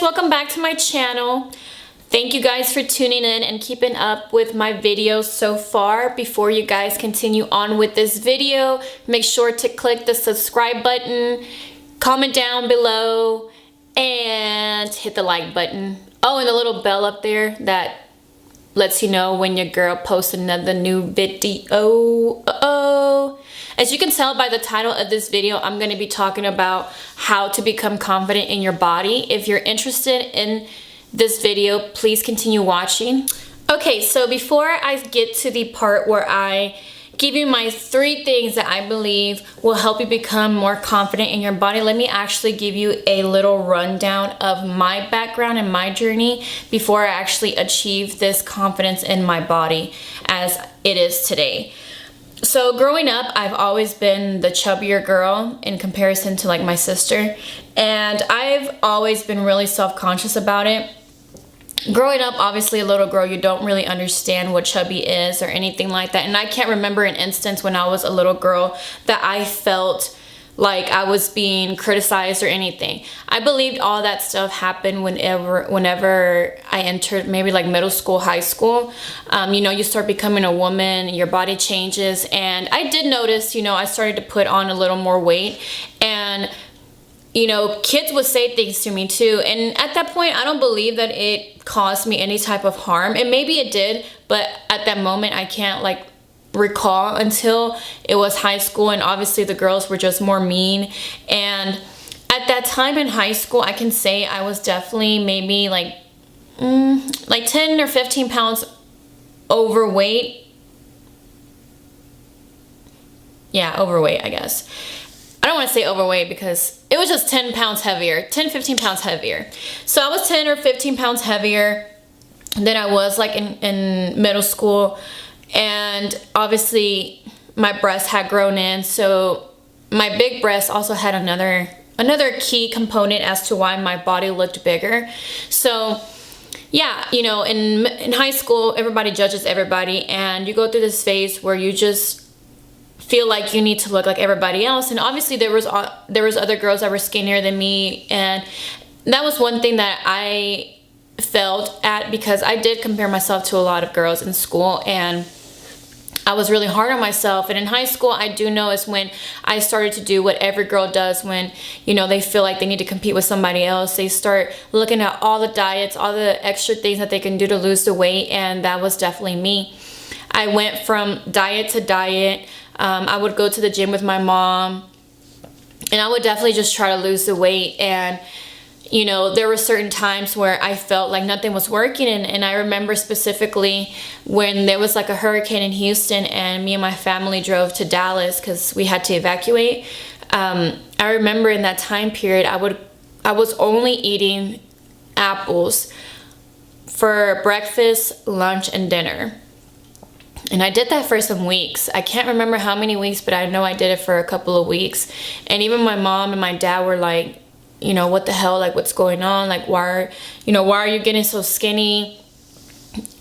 guys, welcome back to my channel. Thank you guys for tuning in and keeping up with my videos so far. Before you guys continue on with this video, make sure to click the subscribe button, comment down below, and hit the like button. Oh, and the little bell up there that lets you know when your girl posts another new video. As you can tell by the title of this video, I'm going to be talking about how to become confident in your body. If you're interested in this video, please continue watching. Okay, so before I get to the part where I give you my 3 things that I believe will help you become more confident in your body, let me actually give you a little rundown of my background and my journey before I actually achieve this confidence in my body as it is today. So growing up, I've always been the chubbier girl in comparison to like my sister, and I've always been really self-conscious about it. Growing up, obviously a little girl, you don't really understand what chubby is or anything like that, and I can't remember an instance when I was a little girl that I felt like I was being criticized or anything. I believed all that stuff happened whenever I entered maybe like middle school, high school. You know, you start becoming a woman, your body changes, and I did notice, you know, I started to put on a little more weight, and you know, kids would say things to me too, and at that point I don't believe that it caused me any type of harm, and maybe it did, but at that moment I can't like recall until it was high school, and obviously the girls were just more mean. And at that time in high school, I can say I was definitely maybe like 10 or 15 pounds overweight. Yeah, overweight, I guess. I don't want to say overweight because it was just 10 pounds heavier, 10, 15 pounds heavier. So I was 10 or 15 pounds heavier than I was like in middle school. And obviously my breasts had grown in, so my big breasts also had another key component as to why my body looked bigger. So yeah, you know, in high school, everybody judges everybody, and you go through this phase where you just feel like you need to look like everybody else. And obviously there was other girls that were skinnier than me, and that was one thing that I felt at, because I did compare myself to a lot of girls in school, and I was really hard on myself. And in high school, I do know is when I started to do what every girl does when, you know, they feel like they need to compete with somebody else. They start looking at all the diets, all the extra things that they can do to lose the weight, and that was definitely me. I went from diet to diet. I would go to the gym with my mom, and I would definitely just try to lose the weight. And you know, there were certain times where I felt like nothing was working, and I remember specifically when there was like a hurricane in Houston and me and my family drove to Dallas because we had to evacuate. I remember in that time period I was only eating apples for breakfast, lunch, and dinner. And I did that for some weeks. I can't remember how many weeks, but I know I did it for a couple of weeks. And even my mom and my dad were like, you know, what the hell, like what's going on, like why are you getting so skinny?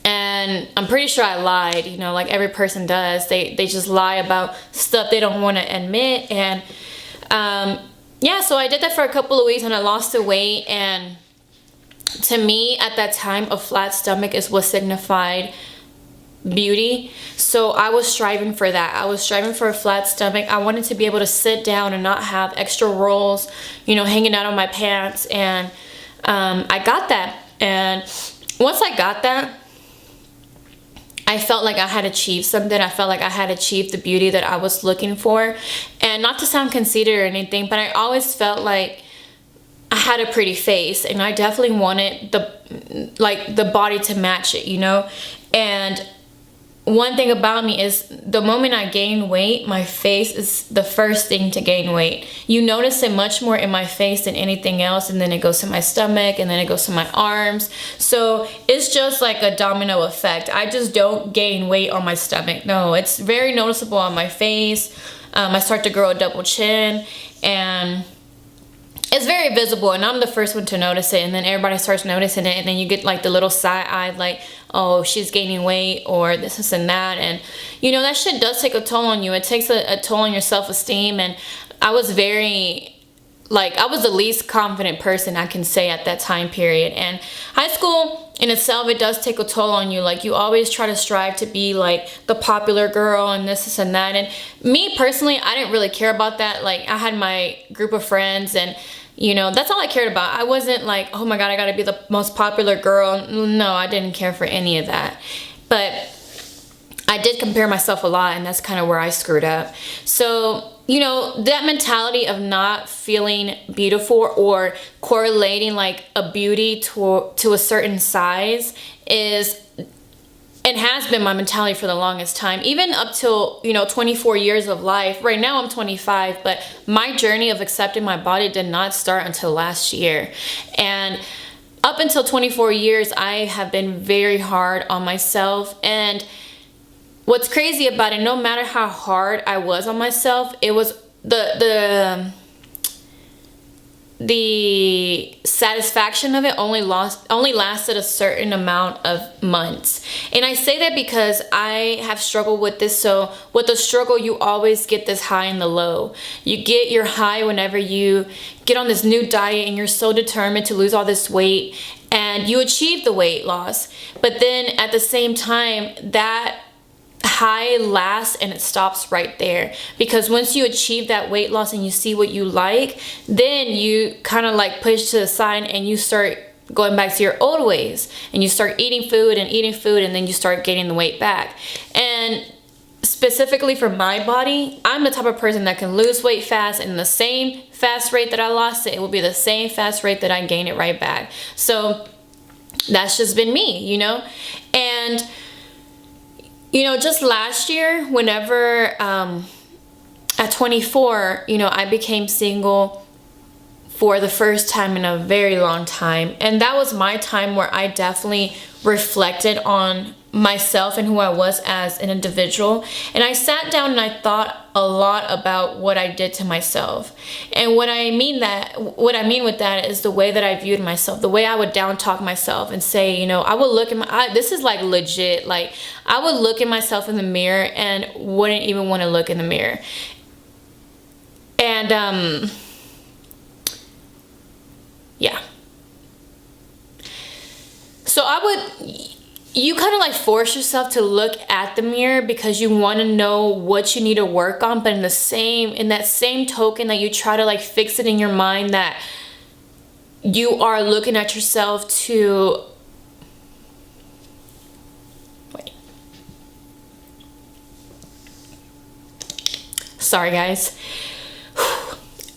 And I'm pretty sure I lied, you know, like every person does. They just lie about stuff they don't want to admit. And yeah, so I did that for a couple of weeks, and I lost the weight. And to me at that time, a flat stomach is what signified beauty. So I was striving for that. I was striving for a flat stomach. I wanted to be able to sit down and not have extra rolls, you know, hanging out on my pants. And I got that. And once I got that, I felt like I had achieved something. I felt like I had achieved the beauty that I was looking for. And not to sound conceited or anything, but I always felt like I had a pretty face, and I definitely wanted the body to match it, you know. And one thing about me is the moment I gain weight, my face is the first thing to gain weight. You notice it much more in my face than anything else, and then it goes to my stomach, and then it goes to my arms. So it's just like a domino effect. I just don't gain weight on my stomach. No, it's very noticeable on my face. I start to grow a double chin, and it's very visible, and I'm the first one to notice it, and then everybody starts noticing it, and then you get like the little side-eye, like, oh, she's gaining weight, or this and that. And you know, that shit does take a toll on you. It takes a toll on your self-esteem. And I was very like, I was the least confident person I can say at that time period. And high school in itself, it does take a toll on you. Like, you always try to strive to be like the popular girl and this and that. And me personally, I didn't really care about that. Like, I had my group of friends, and you know, that's all I cared about. I wasn't like, oh my God, I gotta be the most popular girl. No, I didn't care for any of that. But I did compare myself a lot, and that's kind of where I screwed up. So, you know, that mentality of not feeling beautiful or correlating like a beauty to a certain size is and has been my mentality for the longest time, even up till, you know, 24 years of life. Right now I'm 25, but my journey of accepting my body did not start until last year. And up until 24 years, I have been very hard on myself. And what's crazy about it, no matter how hard I was on myself, it was the satisfaction of it only lasted a certain amount of months. And I say that because I have struggled with this. So with the struggle, you always get this high and the low. You get your high whenever you get on this new diet and you're so determined to lose all this weight, and you achieve the weight loss. But then at the same time, that high lasts and it stops right there, because once you achieve that weight loss and you see what you like, then you kind of like push to the side and you start going back to your old ways, and you start eating food, and then you start gaining the weight back. And specifically for my body, I'm the type of person that can lose weight fast, and the same fast rate that I lost it, it will be the same fast rate that I gain it right back. So that's just been me, you know. And you know, just last year, whenever at 24, you know, I became single for the first time in a very long time. And that was my time where I definitely reflected on myself and who I was as an individual. And I sat down and I thought a lot about what I did to myself. And what I mean with that is the way that I viewed myself, the way I would down talk myself and say, you know, I would look at this is like legit, like I would look at myself in the mirror and wouldn't even want to look in the mirror. And yeah. So you kind of like force yourself to look at the mirror because you want to know what you need to work on, but in that same token that you try to like fix it in your mind that you are looking at yourself to sorry guys.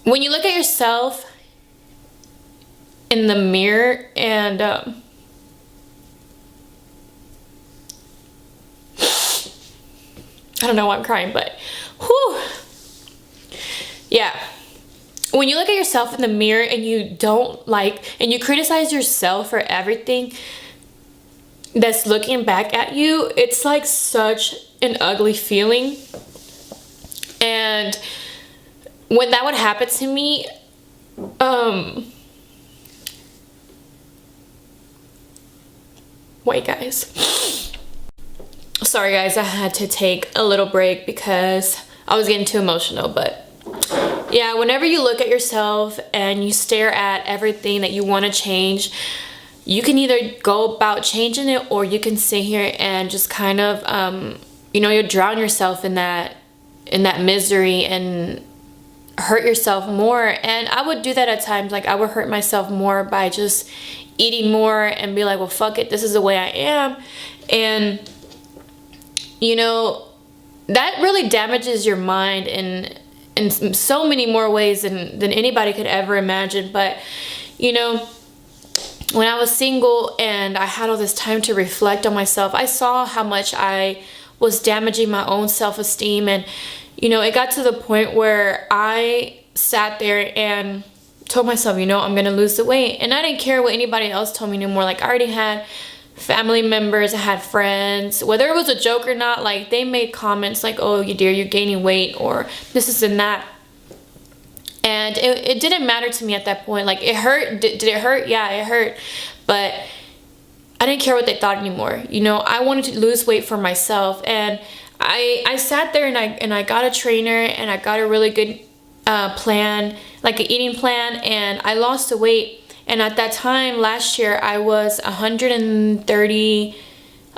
When you look at yourself in the mirror and I don't know why I'm crying, but whew. Yeah. When you look at yourself in the mirror and you and you criticize yourself for everything that's looking back at you, it's like such an ugly feeling. And when that would happen to me, wait guys. Sorry guys, I had to take a little break because I was getting too emotional. But yeah, whenever you look at yourself and you stare at everything that you want to change, you can either go about changing it, or you can sit here and just kind of you know, you'll drown yourself in that misery and hurt yourself more. And I would do that at times. Like I would hurt myself more by just eating more and be like, well, fuck it, this is the way I am. And you know, that really damages your mind in so many more ways than anybody could ever imagine. But you know, when I was single and I had all this time to reflect on myself, I saw how much I was damaging my own self-esteem. And you know, it got to the point where I sat there and told myself, you know, I'm gonna lose the weight. And I didn't care what anybody else told me anymore. Like I already had family members, I had friends, whether it was a joke or not, like they made comments like, oh, you dear, you're gaining weight, or this and that. And it didn't matter to me at that point. Like it hurt. Did it hurt? Yeah, it hurt. But I didn't care what they thought anymore. You know, I wanted to lose weight for myself. And I sat there and I got a trainer, and I got a really good plan, like an eating plan, and I lost the weight. And at that time last year, I was 130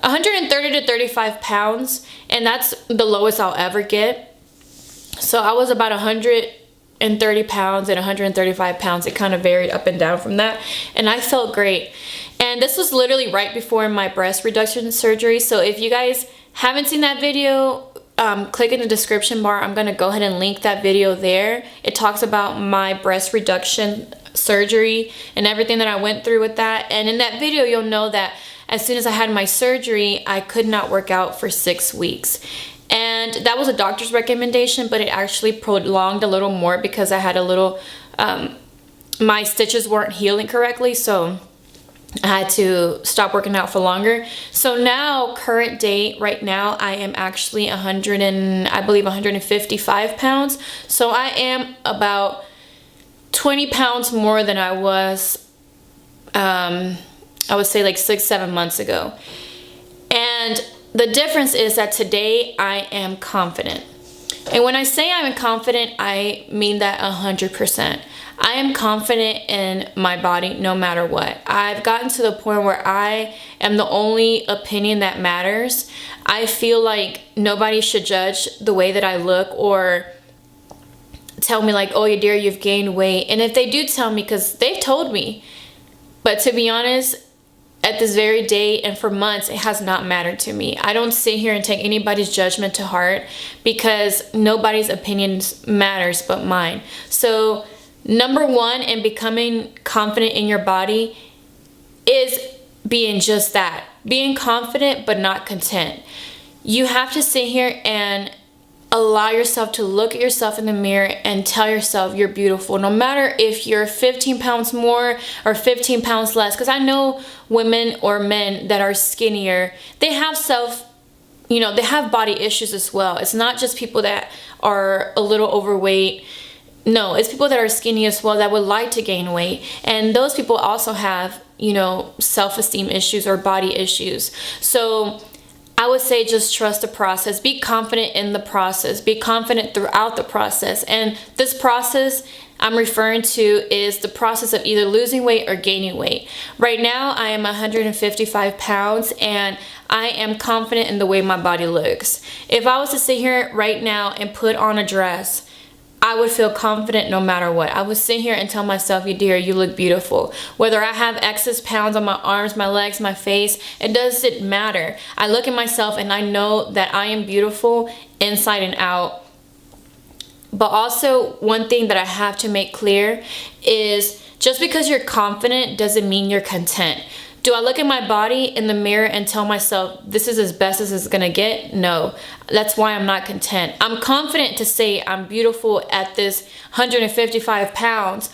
to 35 pounds, and that's the lowest I'll ever get. So I was about 130 pounds and 135 pounds. It kind of varied up and down from that, and I felt great. And this was literally right before my breast reduction surgery. So if you guys haven't seen that video, click in the description bar. I'm gonna go ahead and link that video there. It talks about my breast reduction surgery and everything that I went through with that. And in that video, you'll know that as soon as I had my surgery, I could not work out for 6 weeks. And that was a doctor's recommendation, but it actually prolonged a little more because I had a little, my stitches weren't healing correctly. So I had to stop working out for longer. So now, current date, right now, I am actually 155 pounds. So I am about 20 pounds more than I was, I would say like 6-7 months ago. And the difference is that today I am confident. And when I say I'm confident, I mean that 100%. I am confident in my body no matter what. I've gotten to the point where I am the only opinion that matters. I feel like nobody should judge the way that I look or tell me like, oh, dear, you've gained weight. And if they do tell me, because they've told me, but to be honest, at this very day and for months, it has not mattered to me. I don't sit here and take anybody's judgment to heart because nobody's opinion matters but mine. So number one in becoming confident in your body is being just that. Being confident but not content. You have to sit here and allow yourself to look at yourself in the mirror and tell yourself you're beautiful, no matter if you're 15 pounds more or 15 pounds less. Because I know women or men that are skinnier, they have they have body issues as well. It's not just people that are a little overweight. No, it's people that are skinny as well that would like to gain weight. And those people also have, self-esteem issues or body issues. So I would say just trust the process. Be confident in the process. Be confident throughout the process. And this process I'm referring to is the process of either losing weight or gaining weight. Right now, I am 155 pounds and I am confident in the way my body looks. If I was to sit here right now and put on a dress, I would feel confident no matter what. I would sit here and tell myself, dear, you look beautiful. Whether I have excess pounds on my arms, my legs, my face, it doesn't matter. I look at myself and I know that I am beautiful inside and out. But also, one thing that I have to make clear is just because you're confident doesn't mean you're content. Do I look at my body in the mirror and tell myself this is as best as it's gonna get? No, that's why I'm not content. I'm confident to say I'm beautiful at this 155 pounds,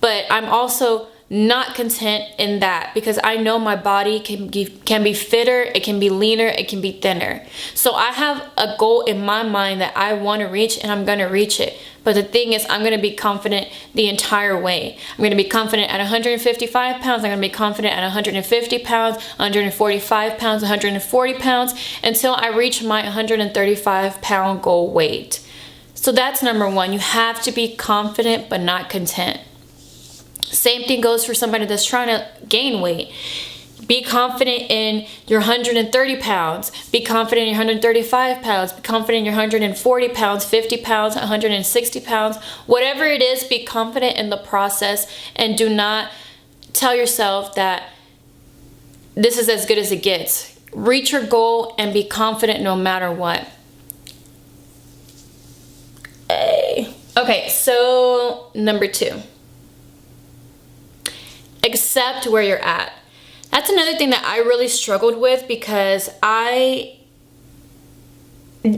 but I'm also not content in that because I know my body can be fitter, it can be leaner, it can be thinner. So I have a goal in my mind that I want to reach and I'm going to reach it. But the thing is, I'm going to be confident the entire way. I'm going to be confident at 155 pounds. I'm going to be confident at 150 pounds, 145 pounds, 140 pounds until I reach my 135 pound goal weight. So that's number one. You have to be confident but not content. Same thing goes for somebody that's trying to gain weight. Be confident in your 130 pounds. Be confident in your 135 pounds. Be confident in your 140 pounds, 50 pounds, 160 pounds. Whatever it is, be confident in the process and do not tell yourself that this is as good as it gets. Reach your goal and be confident no matter what. Okay, so number 2. Accept where you're at. That's another thing that I really struggled with because I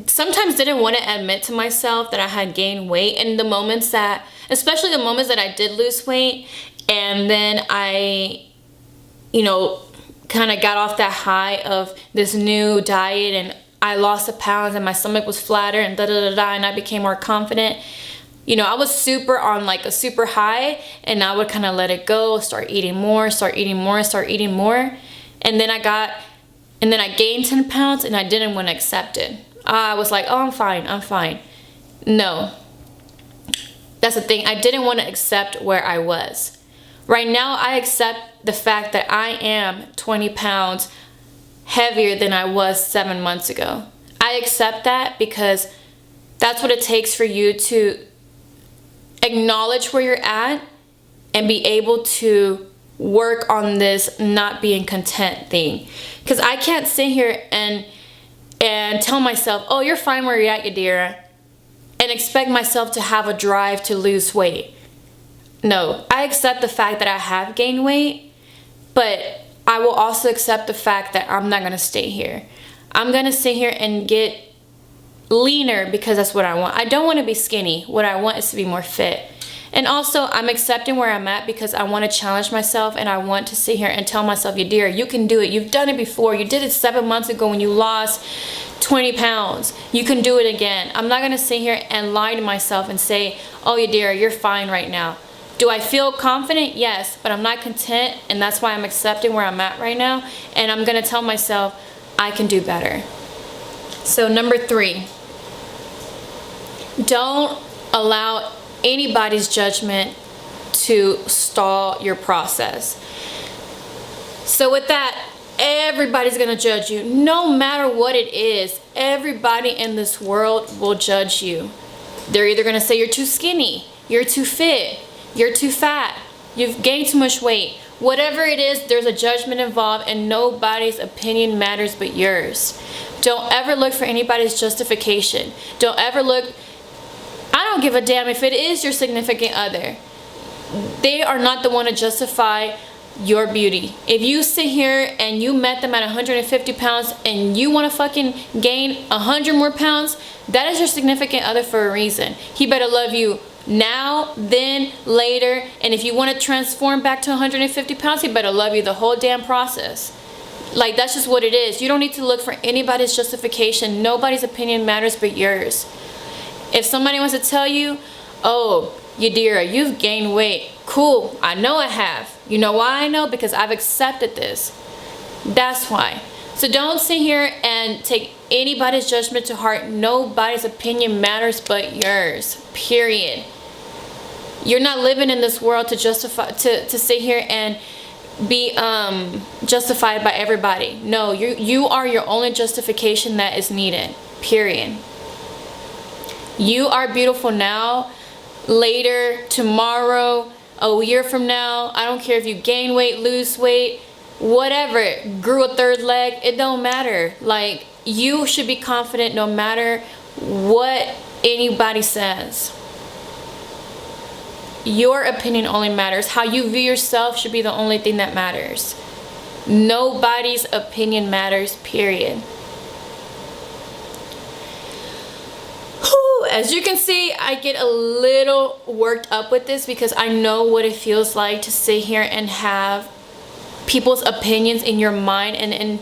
sometimes didn't want to admit to myself that I had gained weight. And the moments that, especially the moments that I did lose weight and then I, kind of got off that high of this new diet and I lost the pounds and my stomach was flatter and and I became more confident. I was super on like a super high and I would kind of let it go, start eating more. And then I gained 10 pounds and I didn't want to accept it. I was like, oh, I'm fine. No. That's the thing. I didn't want to accept where I was. Right now, I accept the fact that I am 20 pounds heavier than I was 7 months ago. I accept that because that's what it takes for you to acknowledge where you're at and be able to work on this not being content thing. Because I can't sit here and tell myself, oh, you're fine where you're at, Yadira, and expect myself to have a drive to lose weight. No, I accept the fact that I have gained weight, but I will also accept the fact that I'm not going to stay here. I'm going to sit here and get leaner because that's what I want. I don't want to be skinny. What I want is to be more fit. And also, I'm accepting where I'm at because I want to challenge myself, and I want to sit here and tell myself, Yadira, you can do it. You've done it before. You did it 7 months ago when you lost 20 pounds. You can do it again. I'm not going to sit here and lie to myself and say, oh, Yadira, you're fine right now. Do I feel confident? Yes, but I'm not content, and that's why I'm accepting where I'm at right now, and I'm going to tell myself I can do better. So number 3, don't allow anybody's judgment to stall your process. So with that, everybody's going to judge you. No matter what it is, everybody in this world will judge you. They're either going to say you're too skinny, you're too fit, you're too fat, you've gained too much weight. Whatever it is, there's a judgment involved, and nobody's opinion matters but yours. Don't ever look for anybody's justification. Don't ever look, I don't give a damn if it is your significant other. They are not the one to justify your beauty. If you sit here and you met them at 150 pounds and you want to fucking gain 100 more pounds, that is your significant other for a reason. He better love you now, then, later, and if you want to transform back to 150 pounds, he better love you the whole damn process. Like, that's just what it is. You don't need to look for anybody's justification. Nobody's opinion matters but yours. If somebody wants to tell you, oh, Yadira, you've gained weight. Cool, I know I have. You know why I know? Because I've accepted this. That's why. So don't sit here and take anybody's judgment to heart. Nobody's opinion matters but yours. Period. You're not living in this world to justify, to sit here and be justified by everybody. No, you are your only justification that is needed. Period. You are beautiful now, later, tomorrow, a year from now. I don't care if you gain weight, lose weight, whatever, grew a third leg, it don't matter. Like, you should be confident no matter what anybody says. Your opinion only matters. How you view yourself should be the only thing that matters. Nobody's opinion matters, period. As you can see, I get a little worked up with this because I know what it feels like to sit here and have people's opinions in your mind, and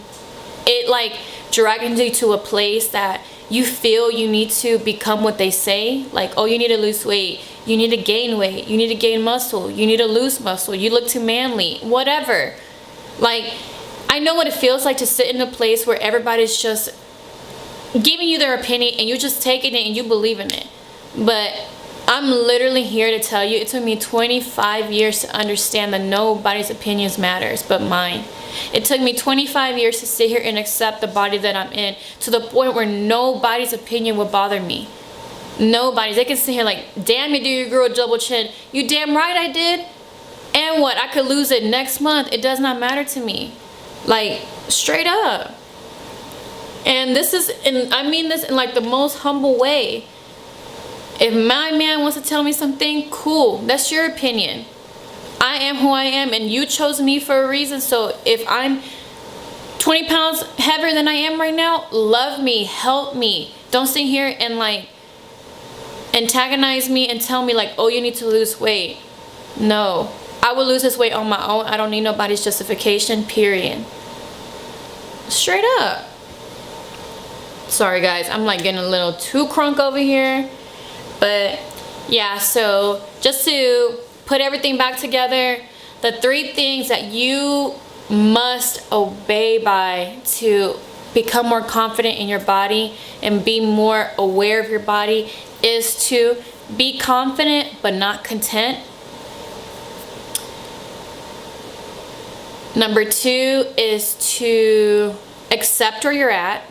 it like dragging you to a place that you feel you need to become what they say. Like, oh, you need to lose weight, you need to gain weight, you need to gain muscle, you need to lose muscle, you look too manly, whatever. Like, I know what it feels like to sit in a place where everybody's just giving you their opinion and you just taking it and you believe in it. But I'm literally here to tell you, it took me 25 years to understand that nobody's opinions matters but mine. It took me 25 years to sit here and accept the body that I'm in, to the point where nobody's opinion would bother me. Nobody's. They can sit here like, damn, you grew a double chin. You damn right I did. And what? I could lose it next month. It does not matter to me. Like, straight up. And this is, and I mean this in like the most humble way. If my man wants to tell me something, cool, that's your opinion. I am who I am, and you chose me for a reason. So if I'm 20 pounds heavier than I am right now, love me, help me. Don't sit here and like antagonize me and tell me like, oh, you need to lose weight. No, I will lose this weight on my own. I don't need nobody's justification, period. Straight up. Sorry guys, I'm like getting a little too crunk over here. But yeah, so just to put everything back together, the 3 things that you must obey by to become more confident in your body and be more aware of your body is to be confident but not content. Number 2 is to accept where you're at.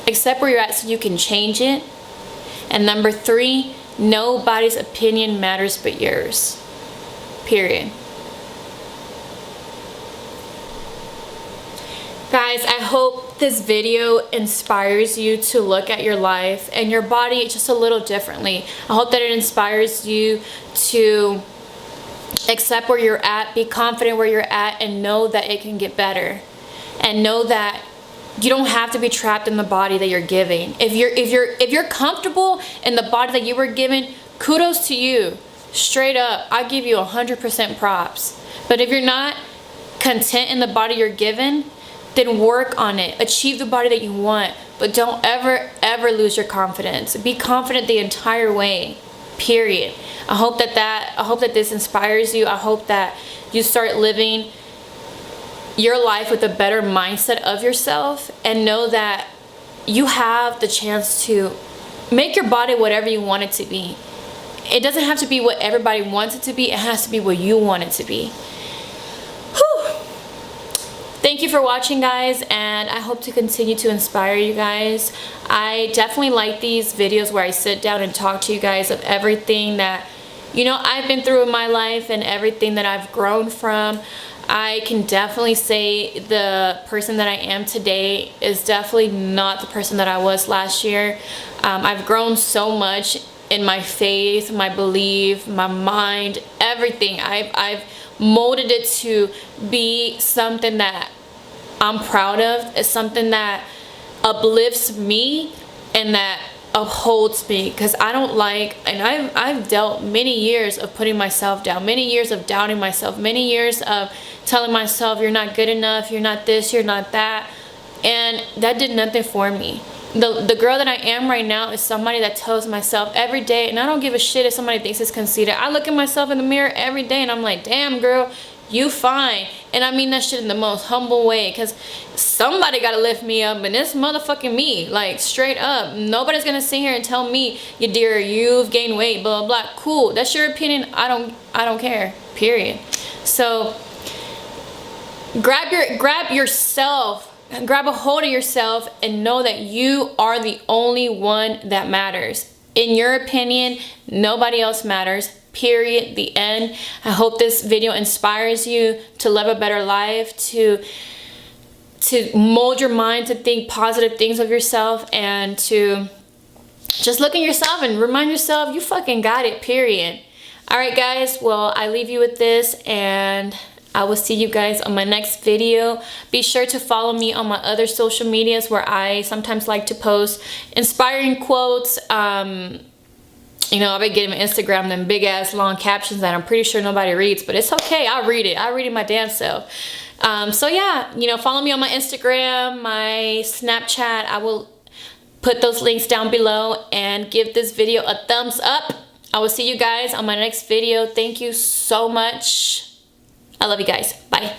Accept where you're at so you can change it. And number 3, nobody's opinion matters but yours. Period. Guys, I hope this video inspires you to look at your life and your body just a little differently. I hope that it inspires you to accept where you're at, be confident where you're at, and know that it can get better. And know that you don't have to be trapped in the body that you're giving. If you're comfortable in the body that you were given, kudos to you. Straight up, I give you 100% props. But if you're not content in the body you're given, then work on it. Achieve the body that you want. But don't ever lose your confidence. Be confident the entire way. Period. I hope that this inspires you. I hope that you start living your life with a better mindset of yourself, and know that you have the chance to make your body whatever you want it to be. It doesn't have to be what everybody wants it to be. It has to be what you want it to be. Whew. Thank you for watching, guys, and I hope to continue to inspire you guys. I definitely like these videos where I sit down and talk to you guys of everything that, you know, I've been through in my life and everything that I've grown from. I can definitely say the person that I am today is definitely not the person that I was last year. I've grown so much in my faith, my belief, my mind, everything. I've molded it to be something that I'm proud of. It's something that uplifts me and that upholds me, because I don't like, and I've dealt many years of putting myself down, many years of doubting myself, many years of telling myself you're not good enough, you're not this, you're not that, and that did nothing for me. The girl that I am right now is somebody that tells myself every day, and I don't give a shit if somebody thinks it's conceited. I look at myself in the mirror every day and I'm like, damn girl, you fine. And I mean that shit in the most humble way, because somebody gotta lift me up, and it's motherfucking me. Like, straight up. Nobody's gonna sit here and tell me, you dear, you've gained weight, blah blah blah. Cool, that's your opinion. I don't care. Period. So grab yourself, grab a hold of yourself, and know that you are the only one that matters. In your opinion, nobody else matters. Period. The end. I hope this video inspires you to live a better life, to mold your mind to think positive things of yourself, and to just look at yourself and remind yourself you fucking got it. Period. Alright guys, well, I leave you with this, and I will see you guys on my next video. Be sure to follow me on my other social medias, where I sometimes like to post inspiring quotes. You know, I've been getting on Instagram them big ass long captions that I'm pretty sure nobody reads, but it's okay. I'll read it. I'll read it my damn self. So yeah, you know, follow me on my Instagram, my Snapchat. I will put those links down below, and give this video a thumbs up. I will see you guys on my next video. Thank you so much. I love you guys. Bye.